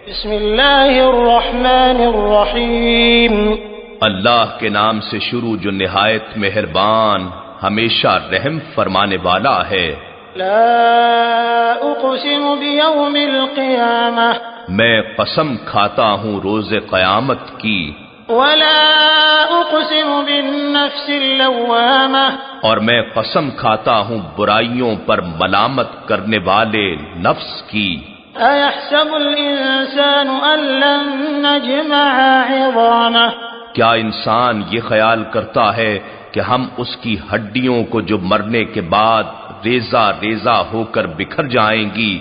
بسم اللہ الرحمن الرحیم اللہ کے نام سے شروع جو نہایت مہربان ہمیشہ رحم فرمانے والا ہے۔ لا اقسم بیوم القیامہ میں قسم کھاتا ہوں روز قیامت کی، ولا اقسم بالنفس اللوامہ اور میں قسم کھاتا ہوں برائیوں پر ملامت کرنے والے نفس کی۔ ایحسب الانسان ان لن نجمع عظامہ کیا انسان یہ خیال کرتا ہے کہ ہم اس کی ہڈیوں کو جو مرنے کے بعد ریزہ ریزہ ہو کر بکھر جائیں گی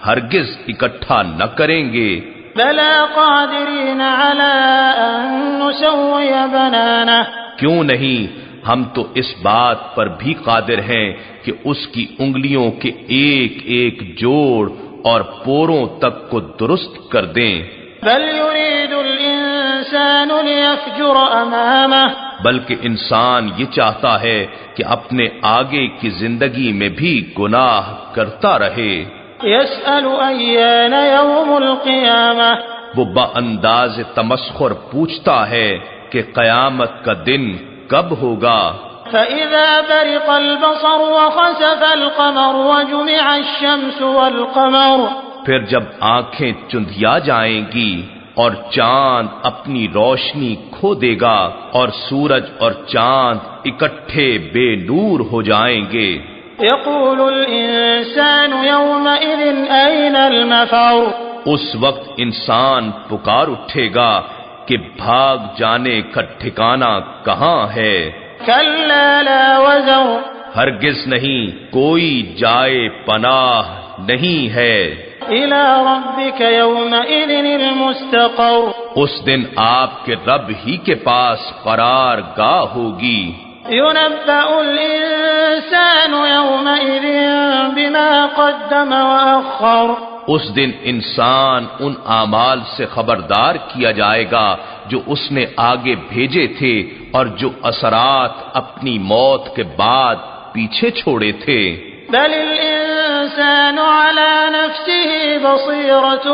ہرگز اکٹھا نہ کریں گے؟ بلا قادرین علی ان نسوی بنانہ کیوں نہیں، ہم تو اس بات پر بھی قادر ہیں کہ اس کی انگلیوں کے ایک ایک جوڑ اور پوروں تک کو درست کر دیں۔ بل یرید الانسان لیفجر امامہ بلکہ انسان یہ چاہتا ہے کہ اپنے آگے کی زندگی میں بھی گناہ کرتا رہے۔ یسأل ایان یوم القیامہ وہ بانداز تمسخر پوچھتا ہے کہ قیامت کا دن کب ہوگا؟ فَإِذَا بَرِقَ الْبَصَرُ وَخَسَفَ الْقَمَرُ وَجُمِعَ الشَّمْسُ وَالْقَمَرُ پھر جب آنکھیں چندھیا جائیں گی اور چاند اپنی روشنی کھو دے گا اور سورج اور چاند اکٹھے بے نور ہو جائیں گے، يَقُولُ الْإِنسَانُ يَوْمَئِذٍ أَيْنَ الْمَفَرُ اس وقت انسان پکار اٹھے گا کہ بھاگ جانے کا ٹھکانہ کہاں ہے؟ كَلَّا لَا وَزَرُ ہرگز نہیں، کوئی جائے پناہ نہیں ہے۔ إِلَى رَبِّكَ يَوْمَئِذٍ الْمُسْتَقَرُ اس دن آپ کے رب ہی کے پاس قرار گاہ ہوگی۔ يُنَبَّأُ الْإِنسَانُ يَوْمَئِذٍ بِمَا قَدَّمَ وَأَخَّرَ اس دن انسان ان اعمال سے خبردار کیا جائے گا جو اس نے آگے بھیجے تھے اور جو اثرات اپنی موت کے بعد پیچھے چھوڑے تھے۔ بل الانسان على نفسه بصيرة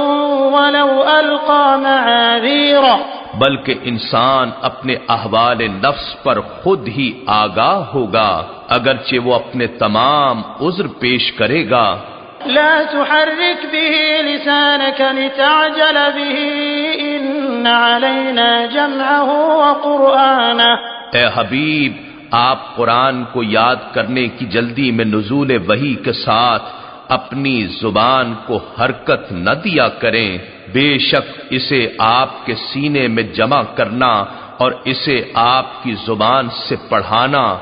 ولو القى معاذيره بلکہ انسان اپنے احوال نفس پر خود ہی آگاہ ہوگا اگرچہ وہ اپنے تمام عذر پیش کرے گا۔ لا تحرك به لسانك لتعجل به ان علينا جمعه وقرآنه اے حبیب، آپ قرآن کو یاد کرنے کی جلدی میں نزول وحی کے ساتھ اپنی زبان کو حرکت نہ دیا کریں، بے شک اسے آپ کے سینے میں جمع کرنا اور اسے آپ کی زبان سے پڑھانا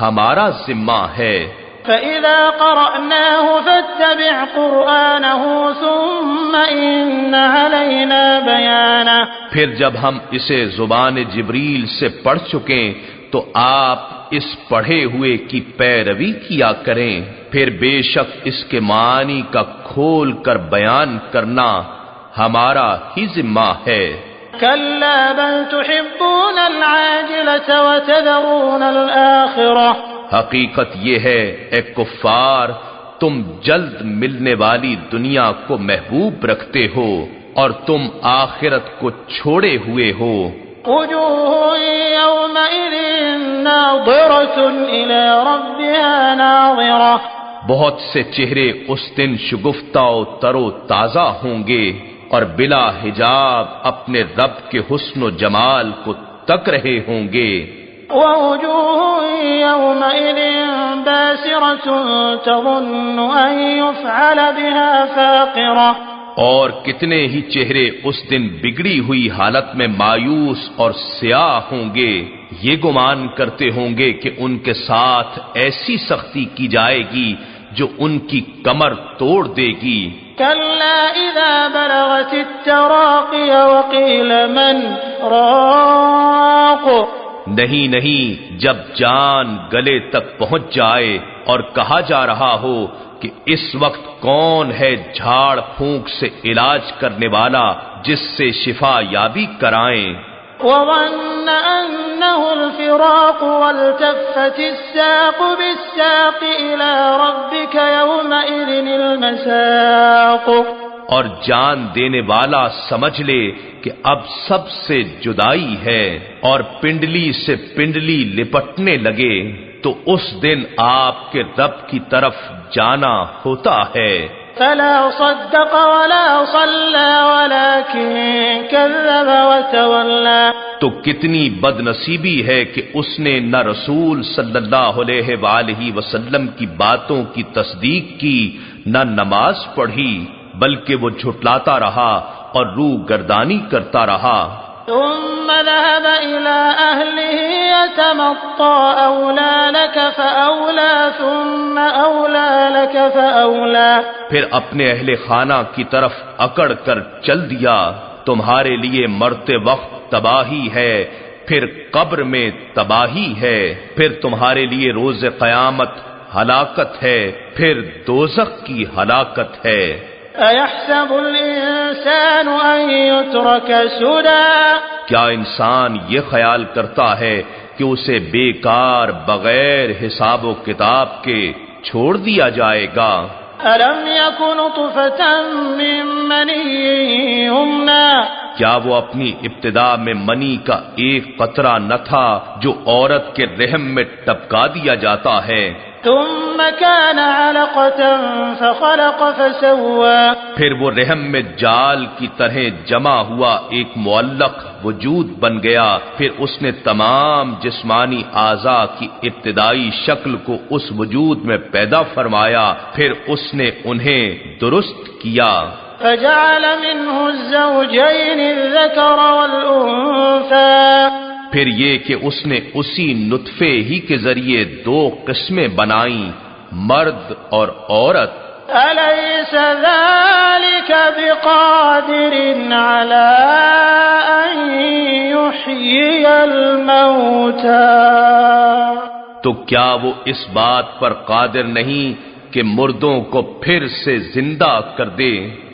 ہمارا ذمہ ہے۔ فَإِذَا قَرَأْنَاهُ فَاتَّبِعْ قُرْآنَهُ ثُمَّ إِنَّ عَلَيْنَا بَيَانَهُ پھر جب ہم اسے زبان جبریل سے پڑھ چکیں تو آپ اس پڑھے ہوئے کی پیروی کیا کریں، پھر بے شک اس کے معنی کا کھول کر بیان کرنا ہمارا ہی ذمہ ہے۔ كَلَّا بَلْ تُحِبُّونَ الْعَاجِلَةَ وَتَذَرُونَ الْآخِرَةَ حقیقت یہ ہے اے کفار، تم جلد ملنے والی دنیا کو محبوب رکھتے ہو اور تم آخرت کو چھوڑے ہوئے ہو۔ وجوه يومئذ ناظرة إلى ربها ناظرة بہت سے چہرے اس دن شگفتہ و تر و تازہ ہوں گے اور بلا حجاب اپنے رب کے حسن و جمال کو تک رہے ہوں گے۔ ووجوه يومئذ باسرة تظن أن يفعل بها فاقرة اور کتنے ہی چہرے اس دن بگڑی ہوئی حالت میں مایوس اور سیاہ ہوں گے، یہ گمان کرتے ہوں گے کہ ان کے ساتھ ایسی سختی کی جائے گی جو ان کی کمر توڑ دے گی۔ كلا إذا بلغت التراقي وقيل من راق نہیں، جب جان گلے تک پہنچ جائے اور کہا جا رہا ہو کہ اس وقت کون ہے جھاڑ پھونک سے علاج کرنے والا جس سے شفا یابی کرائیں۔ وظن أنه الفراق والتفت الساق بالساق إلى ربك يومئذ المساق اور جان دینے والا سمجھ لے کہ اب سب سے جدائی ہے اور پنڈلی سے پنڈلی لپٹنے لگے تو اس دن آپ کے رب کی طرف جانا ہوتا ہے۔ فلا صدق ولا صلى ولكن كذب وتولى۔ تو کتنی بد نصیبی ہے کہ اس نے نہ رسول صلی اللہ علیہ وآلہ وسلم کی باتوں کی تصدیق کی نہ نماز پڑھی، بلکہ وہ جھٹلاتا رہا اور روح گردانی کرتا رہا۔ ثم ذهب إلى أهله يتمطى أولى لك فأولى ثم أولى لك فأولى۔ پھر اپنے اہل خانہ کی طرف اکڑ کر چل دیا، تمہارے لیے مرتے وقت تباہی ہے، پھر قبر میں تباہی ہے، پھر تمہارے لیے روز قیامت ہلاکت ہے، پھر دوزخ کی ہلاکت ہے۔ أَيَحْسَبُ الْإِنسَانُ أَن يُتْرَكَ سُدًى۔ کیا انسان یہ خیال کرتا ہے کہ اسے بیکار بغیر حساب و کتاب کے چھوڑ دیا جائے گا؟ أَلَمْ يَكُ نُطْفَةً مِّن مَّنِيٍّ يُمْنَىٰ۔ کیا وہ اپنی ابتدا میں منی کا ایک قطرہ نہ تھا جو عورت کے رحم میں ٹپکا دیا جاتا ہے؟ ثم كان علقة فخلق فسوى۔ پھر وہ رحم میں جال کی طرح جمع ہوا ایک معلق وجود بن گیا، پھر اس نے تمام جسمانی اعضاء کی ابتدائی شکل کو اس وجود میں پیدا فرمایا، پھر اس نے انہیں درست کیا۔ فجعل منه الزوجين الذكر والأنثى۔ پھر یہ کہ اس نے اسی نطفے ہی کے ذریعے دو قسمیں بنائیں، مرد اور عورت۔ أليس ذلك بقادر على أن يحيي الموتى؟ تو کیا وہ اس بات پر قادر نہیں کہ مردوں کو پھر سے زندہ کر دے؟